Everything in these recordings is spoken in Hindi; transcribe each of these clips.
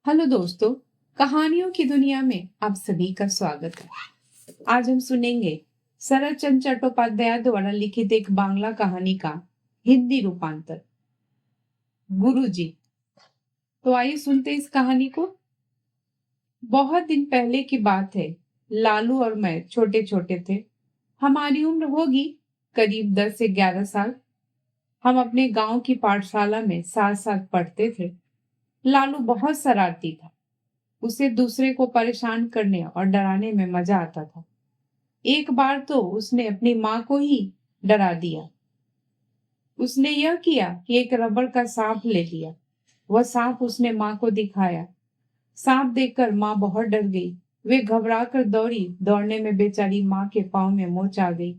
हेलो दोस्तों, कहानियों की दुनिया में आप सभी का स्वागत है। आज हम सुनेंगे शरत चंद्र चट्टोपाध्याय द्वारा लिखित एक बांग्ला कहानी का हिंदी रूपांतर, गुरुजी। तो आइए सुनते इस कहानी को। बहुत दिन पहले की बात है। लालू और मैं छोटे छोटे थे। हमारी उम्र होगी करीब 10 से 11 साल। हम अपने गांव की पाठशाला में साथ साथ पढ़ते थे। लालू बहुत शरारती था। उसे दूसरे को परेशान करने और डराने में मजा आता था। एक बार तो उसने अपनी माँ को ही डरा दिया। उसने यह किया कि एक रबड़ का सांप ले लिया। वह सांप उसने माँ को दिखाया। सांप देखकर माँ बहुत डर गई। वे घबरा कर दौड़ी। दौड़ने में बेचारी माँ के पाँव में मोच आ गई।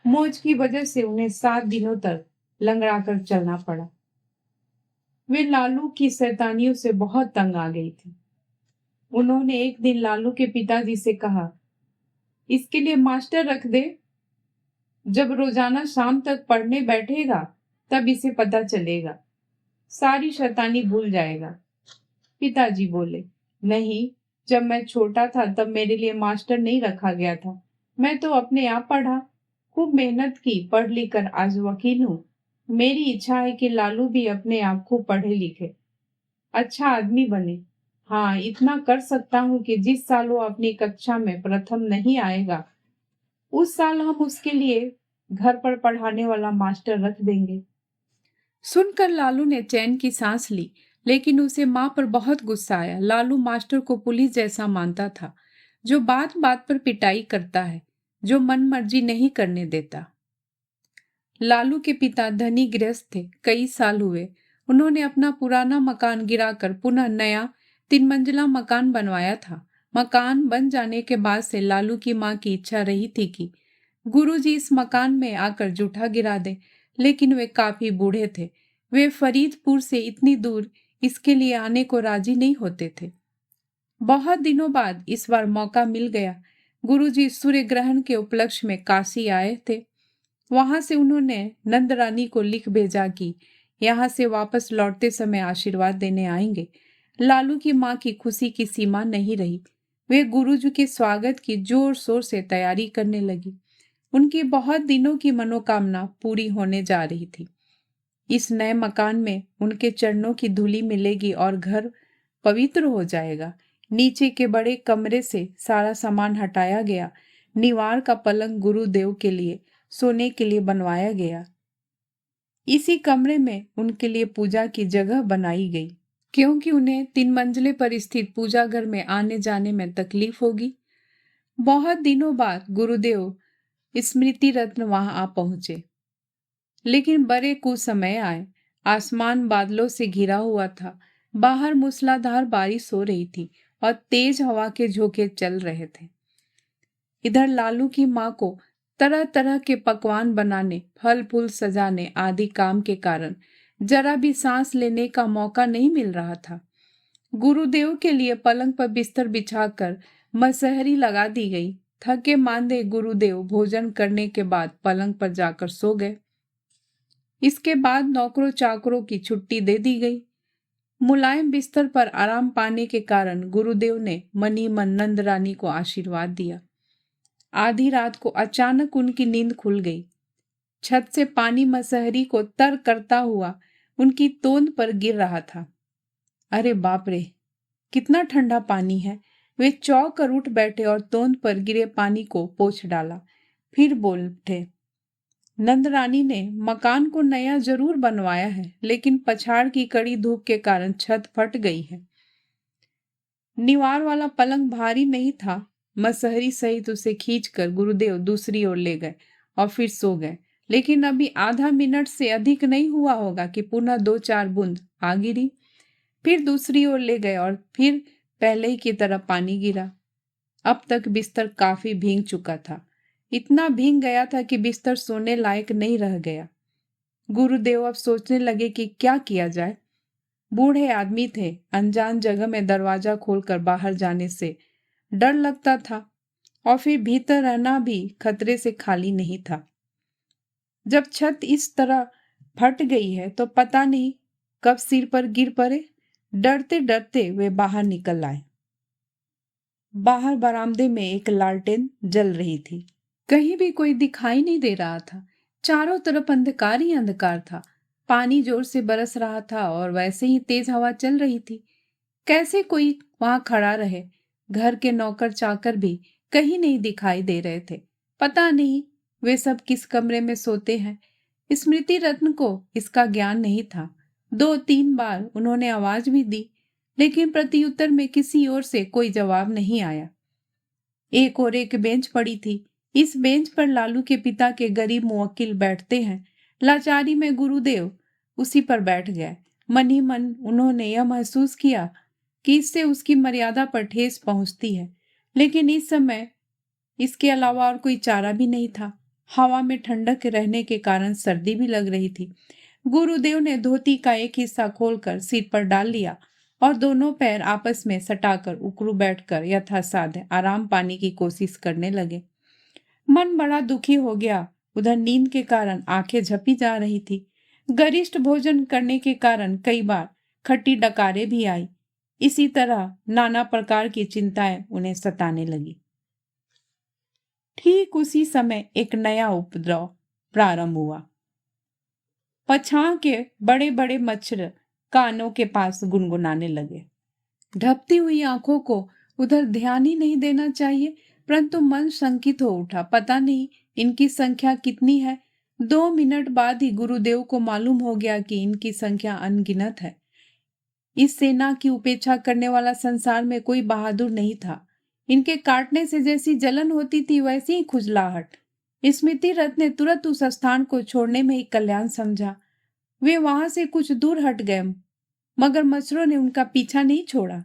मोच की वजह से उन्हें 7 दिनों तक लंगड़ा कर चलना पड़ा। वे लालू की शैतानियों से बहुत तंग आ गई थी। उन्होंने एक दिन लालू के पिताजी से कहा, इसके लिए मास्टर रख दे। जब रोजाना शाम तक पढ़ने बैठेगा तब इसे पता चलेगा, सारी शैतानी भूल जाएगा। पिताजी बोले, नहीं, जब मैं छोटा था तब मेरे लिए मास्टर नहीं रखा गया था। मैं तो अपने आप पढ़ा, खूब मेहनत की, पढ़ लिख कर आज वकील हूँ। मेरी इच्छा है कि लालू भी अपने आप खूब पढ़े लिखे, अच्छा आदमी बने। हाँ, इतना कर सकता हूँ कि जिस साल वो अपनी कक्षा में प्रथम नहीं आएगा उस साल हम उसके लिए घर पर पढ़ाने वाला मास्टर रख देंगे। सुनकर लालू ने चैन की सांस ली, लेकिन उसे माँ पर बहुत गुस्सा आया। लालू मास्टर को पुलिस जैसा मानता था, जो बात बात पर पिटाई करता है, जो मन मर्जी नहीं करने देता। लालू के पिता धनी गृहस्थ थे। कई साल हुए। उन्होंने अपना पुराना मकान गिराकर पुनः नया 3 मंजिला मकान बनवाया था। मकान बन जाने के बाद से लालू की माँ की इच्छा रही थी कि गुरुजी इस मकान में आकर जूठा गिरा दे, लेकिन वे काफी बूढ़े थे। वे फरीदपुर से इतनी दूर इसके लिए आने को राजी नहीं होते थे। बहुत दिनों बाद इस बार मौका मिल गया। गुरुजी सूर्य ग्रहण के उपलक्ष्य में काशी आए थे। वहां से उन्होंने नंद रानी को लिख भेजा कि यहाँ से वापस लौटते समय आशीर्वाद देने आएंगे। लालू की माँ की खुशी की सीमा नहीं रही। वे गुरुजी के स्वागत की जोर शोर से तैयारी करने लगी। उनकी बहुत दिनों की मनोकामना पूरी होने जा रही थी। इस नए मकान में उनके चरणों की धूली मिलेगी और घर पवित्र हो जाएगा। नीचे के बड़े कमरे से सारा सामान हटाया गया। निवार का पलंग गुरुदेव के लिए सोने के लिए बनवाया गया। इसी कमरे में उनके लिए पूजा की जगह बनाई गई, क्योंकि उन्हें 3 मंजिले पर स्थित पूजा घर में आने जाने में तकलीफ होगी। बहुत दिनों बाद गुरुदेव स्मृति रत्न वहां आ पहुंचे, लेकिन बड़े कुछ समय आए। आसमान बादलों से घिरा हुआ था। बाहर मूसलाधार बारिश हो रही थी और तेज हवा के झोंके चल रहे थे। इधर लालू की माँ को तरह तरह के पकवान बनाने, फल फूल सजाने आदि काम के कारण जरा भी सांस लेने का मौका नहीं मिल रहा था। गुरुदेव के लिए पलंग पर बिस्तर बिछाकर मसहरी लगा दी गई। थके मांदे गुरुदेव भोजन करने के बाद पलंग पर जाकर सो गए। इसके बाद नौकरों चाकरों की छुट्टी दे दी गई। मुलायम बिस्तर पर आराम पाने के कारण गुरुदेव ने मनी मन नंद रानी को आशीर्वाद दिया। आधी रात को अचानक उनकी नींद खुल गई। छत से पानी मसहरी को तर करता हुआ उनकी तोंद पर गिर रहा था। अरे बाप रे, कितना ठंडा पानी है। वे चौंक कर उठ बैठे और तोंद पर गिरे पानी को पोंछ डाला। फिर बोल उठे, नंद रानी ने मकान को नया जरूर बनवाया है, लेकिन पछाड़ की कड़ी धूप के कारण छत फट गई है। निवार वाला पलंग भारी नहीं था। मसहरी सहित उसे खींचकर गुरुदेव दूसरी ओर ले गए और फिर सो गए। लेकिन अभी आधा मिनट से अधिक नहीं हुआ होगा कि पुनः 2-4 बूंद आ गिरी। फिर दूसरी ओर ले गए और फिर पहले ही की तरह पानी गिरा। अब तक बिस्तर काफी भीग चुका था। इतना भीग गया था कि बिस्तर सोने लायक नहीं रह गया। गुरुदेव अब सोचने लगे कि क्या किया जाए। बूढ़े आदमी थे। अनजान जगह में दरवाजा खोलकर बाहर जाने से डर लगता था और फिर भीतर रहना भी खतरे से खाली नहीं था। जब छत इस तरह फट गई है तो पता नहीं कब सिर पर गिर पड़े। डरते डरते वे बाहर निकल आए। बाहर बरामदे में एक लालटेन जल रही थी। कहीं भी कोई दिखाई नहीं दे रहा था। चारों तरफ अंधकार ही अंधकार था। पानी जोर से बरस रहा था और वैसे ही तेज हवा चल रही थी। कैसे कोई वहां खड़ा रहे? घर के नौकर चाकर भी कहीं नहीं दिखाई दे रहे थे। पता नहीं वे सब किस कमरे में सोते हैं। स्मृति रत्न को इसका ज्ञान नहीं था। 2-3 बार उन्होंने आवाज भी दी, लेकिन प्रत्युत्तर में किसी ओर से कोई जवाब नहीं आया। एक और एक बेंच पड़ी थी। इस बेंच पर लालू के पिता के गरीब मुवक्किल बैठते हैं। लाचारी में गुरुदेव उसी पर बैठ गए। मन ही मन उन्होंने यह महसूस किया कि इससे उसकी मर्यादा पर ठेस पहुंचती है, लेकिन इस समय इसके अलावा और कोई चारा भी नहीं था। हवा में ठंडक रहने के कारण सर्दी भी लग रही थी। गुरुदेव ने धोती का एक हिस्सा खोलकर सिर पर डाल लिया और दोनों पैर आपस में सटाकर उकड़ू बैठकर यथासाध्य आराम पाने की कोशिश करने लगे। मन बड़ा दुखी हो गया। उधर नींद के कारण आंखें झपी जा रही थी। गरिष्ठ भोजन करने के कारण कई बार खट्टी डकारें भी आई। इसी तरह नाना प्रकार की चिंताएं उन्हें सताने लगी। ठीक उसी समय एक नया उपद्रव प्रारंभ हुआ। पछाड़ के बड़े बड़े मच्छर कानों के पास गुनगुनाने लगे। ढपती हुई आंखों को उधर ध्यान ही नहीं देना चाहिए, परंतु मन शंकित हो उठा। पता नहीं इनकी संख्या कितनी है। 2 मिनट बाद ही गुरुदेव को मालूम हो गया कि इनकी संख्या अनगिनत है। इस सेना की उपेक्षा करने वाला संसार में कोई बहादुर नहीं था। इनके काटने से जैसी जलन होती थी वैसी ही खुजलाहट। स्मृति रथ ने तुरंत उस स्थान को छोड़ने में ही कल्याण समझा। वे वहां से कुछ दूर हट गए, मगर मच्छरों ने उनका पीछा नहीं छोड़ा।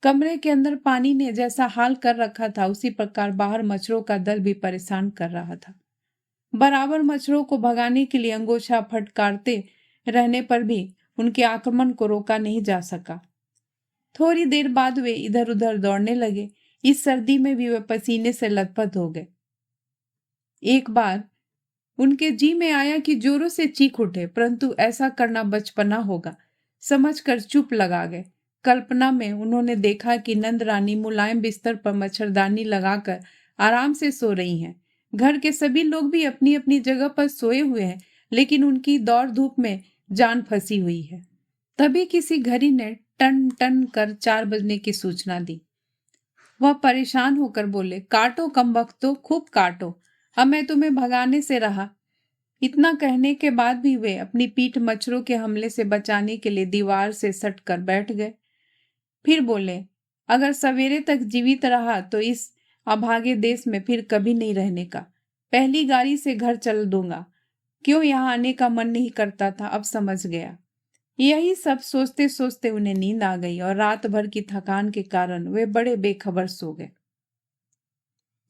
कमरे के अंदर पानी ने जैसा हाल कर रखा था, उसी प्रकार बाहर मच्छरों का दल भी परेशान कर रहा था। बराबर मच्छरों को भगाने के लिए अंगोछा फटकारते रहने पर भी उनके आक्रमण को रोका नहीं जा सका। थोड़ी देर बाद वे इधर उधर दौड़ने लगे। इस सर्दी में भी वे पसीने से लथपथ हो गए। एक बार उनके जी में आया कि जोरों से चीख उठे, परंतु ऐसा करना बचपना होगा समझकर चुप लगा गए। कल्पना में उन्होंने देखा कि नंद रानी मुलायम बिस्तर पर मच्छरदानी लगाकर आराम से सो रही हैं। घर के सभी लोग भी अपनी अपनी जगह पर सोए हुए हैं, लेकिन उनकी दौड़ धूप में जान फंसी हुई है। तभी किसी घड़ी ने टन टन कर 4 बजने की सूचना दी। वह परेशान होकर बोले, काटो कमबख्तो, खूब काटो, अब मैं तुम्हें भगाने से रहा। इतना कहने के बाद भी वे अपनी पीठ मच्छरों के हमले से बचाने के लिए दीवार से सट कर बैठ गए। फिर बोले, अगर सवेरे तक जीवित रहा तो इस अभागे देश में फिर कभी नहीं रहने का। पहली गाड़ी से घर चल दूंगा। क्यों यहाँ आने का मन नहीं करता था, अब समझ गया। यही सब सोचते सोचते उन्हें नींद आ गई और रात भर की थकान के कारण वे बड़े बेखबर सो गए।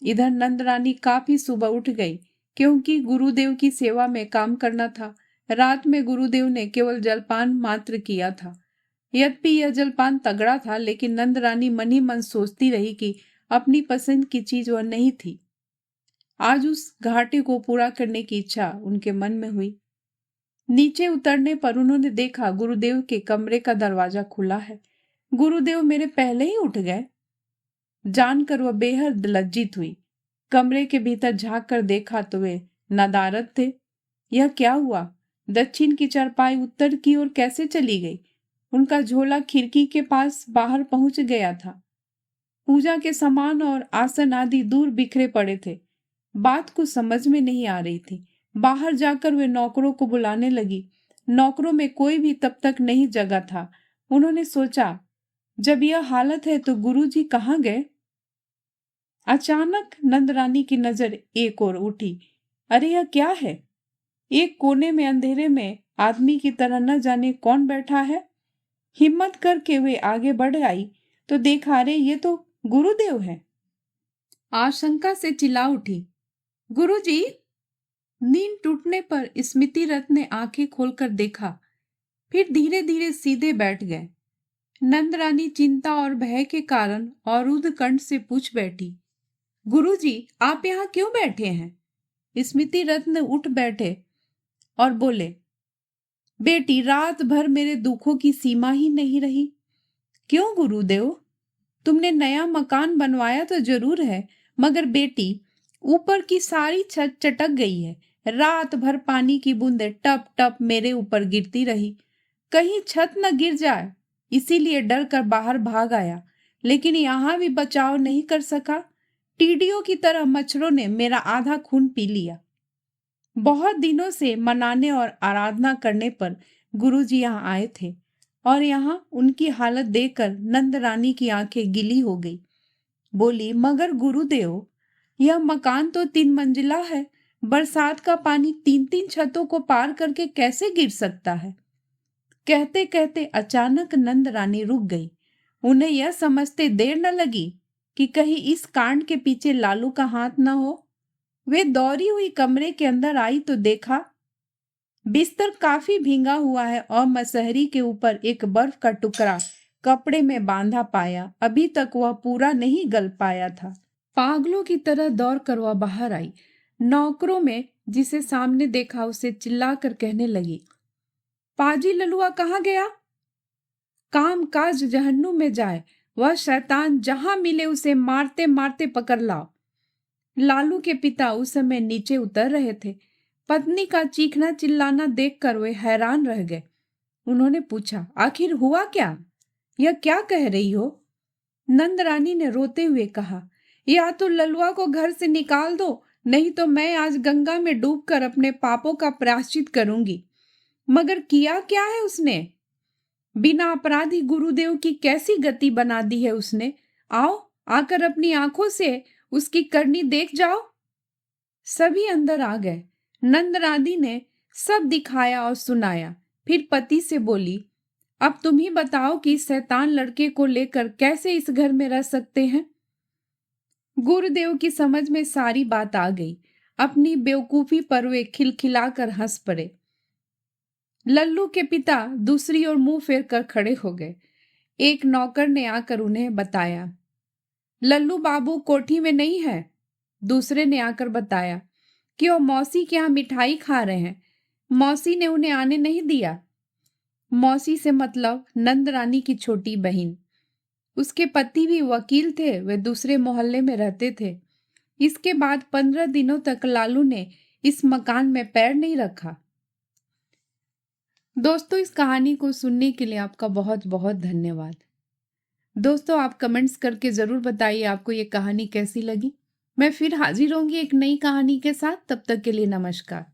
इधर नंद रानी काफी सुबह उठ गई, क्योंकि गुरुदेव की सेवा में काम करना था। रात में गुरुदेव ने केवल जलपान मात्र किया था। यद्यपि यह जलपान तगड़ा था, लेकिन नंद रानी मन ही मन सोचती रही कि अपनी पसंद की चीज वह नहीं थी। आज उस घाटे को पूरा करने की इच्छा उनके मन में हुई। नीचे उतरने पर उन्होंने देखा गुरुदेव के कमरे का दरवाजा खुला है। गुरुदेव मेरे पहले ही उठ गए जानकर वह बेहद लज्जित हुई। कमरे के भीतर झांक कर देखा तो वे नदारद थे। यह क्या हुआ? दक्षिण की चारपाई उत्तर की ओर कैसे चली गई? उनका झोला खिड़की के पास बाहर पहुंच गया था। पूजा के सामान और आसन आदि दूर बिखरे पड़े थे। बात कुछ समझ में नहीं आ रही थी। बाहर जाकर वे नौकरों को बुलाने लगी। नौकरों में कोई भी तब तक नहीं जगा था। उन्होंने सोचा, जब यह हालत है तो गुरुजी कहाँ गए? अचानक नंद रानी की नजर एक ओर उठी। अरे यह क्या है? एक कोने में अंधेरे में आदमी की तरह न जाने कौन बैठा है। हिम्मत करके वे आगे बढ़ आई तो देखा, अरे ये तो गुरुदेव है। आशंका से चिल्ला उठी, गुरुजी! नींद टूटने पर स्मृति रथ ने आंखें खोलकर देखा, फिर धीरे धीरे सीधे बैठ गए। नंद रानी चिंता और भय के कारण औरुद्ध कंठ से पूछ बैठी, गुरुजी, आप यहाँ क्यों बैठे हैं? स्मृति रत्न उठ बैठे और बोले, बेटी, रात भर मेरे दुखों की सीमा ही नहीं रही। क्यों गुरुदेव? तुमने नया मकान बनवाया तो जरूर है, मगर बेटी ऊपर की सारी छत चटक गई है। रात भर पानी की बूंदें टप टप मेरे ऊपर गिरती रही। कहीं छत न गिर जाए, इसीलिए डर कर बाहर भाग आया, लेकिन यहाँ भी बचाव नहीं कर सका। टीडियों की तरह मच्छरों ने मेरा आधा खून पी लिया। बहुत दिनों से मनाने और आराधना करने पर गुरुजी यहाँ आए थे और यहाँ उनकी हालत देखकर नंद रानी की आंखें गीली हो गई। बोली, मगर गुरुदेव, यह मकान तो 3 मंजिला है। बरसात का पानी 3-3 छतों को पार करके कैसे गिर सकता है? कहते कहते अचानक नंद रानी रुक गई। उन्हें यह समझते देर न लगी कि कहीं इस कांड के पीछे लालू का हाथ न हो। वे दौड़ी हुई कमरे के अंदर आई तो देखा बिस्तर काफी भींगा हुआ है और मसहरी के ऊपर एक बर्फ का टुकड़ा कपड़े में बांधा पाया। अभी तक वह पूरा नहीं गल पाया था। पागलों की तरह दौड़ कर वह बाहर आई। नौकरों में जिसे सामने देखा उसे चिल्लाकर कहने लगी, पाजी ललुआ कहाँ गया? काम काज जहन्नुम में जाए, वह शैतान जहां मिले उसे मारते मारते पकड़ लाओ। लालू के पिता उस समय नीचे उतर रहे थे। पत्नी का चीखना चिल्लाना देखकर वे हैरान रह गए। उन्होंने पूछा, आखिर हुआ क्या? यह क्या कह रही हो? नंद रानी ने रोते हुए कहा, या तो ललुआ को घर से निकाल दो, नहीं तो मैं आज गंगा में डूबकर अपने पापों का प्रायश्चित करूंगी। मगर किया क्या है उसने? बिना अपराधी गुरुदेव की कैसी गति बना दी है उसने। आओ, आकर अपनी आंखों से उसकी करनी देख जाओ। सभी अंदर आ गए। नंद रानी ने सब दिखाया और सुनाया। फिर पति से बोली, अब तुम ही बताओ कि शैतान लड़के को लेकर कैसे इस घर में रह सकते हैं? गुरुदेव की समझ में सारी बात आ गई। अपनी बेवकूफी पर वे खिलखिलाकर हंस पड़े। लल्लू के पिता दूसरी ओर मुंह फेर कर खड़े हो गए। एक नौकर ने आकर उन्हें बताया, लल्लू बाबू कोठी में नहीं है। दूसरे ने आकर बताया कि वो मौसी के यहाँ मिठाई खा रहे हैं, मौसी ने उन्हें आने नहीं दिया। मौसी से मतलब नंद रानी की छोटी बहन। उसके पति भी वकील थे, वे दूसरे मोहल्ले में रहते थे। इसके बाद 15 दिनों तक लालू ने इस मकान में पैर नहीं रखा। दोस्तों, इस कहानी को सुनने के लिए आपका बहुत बहुत धन्यवाद। दोस्तों, आप कमेंट्स करके जरूर बताइए आपको ये कहानी कैसी लगी। मैं फिर हाजिर होंगी एक नई कहानी के साथ। तब तक के लिए नमस्कार।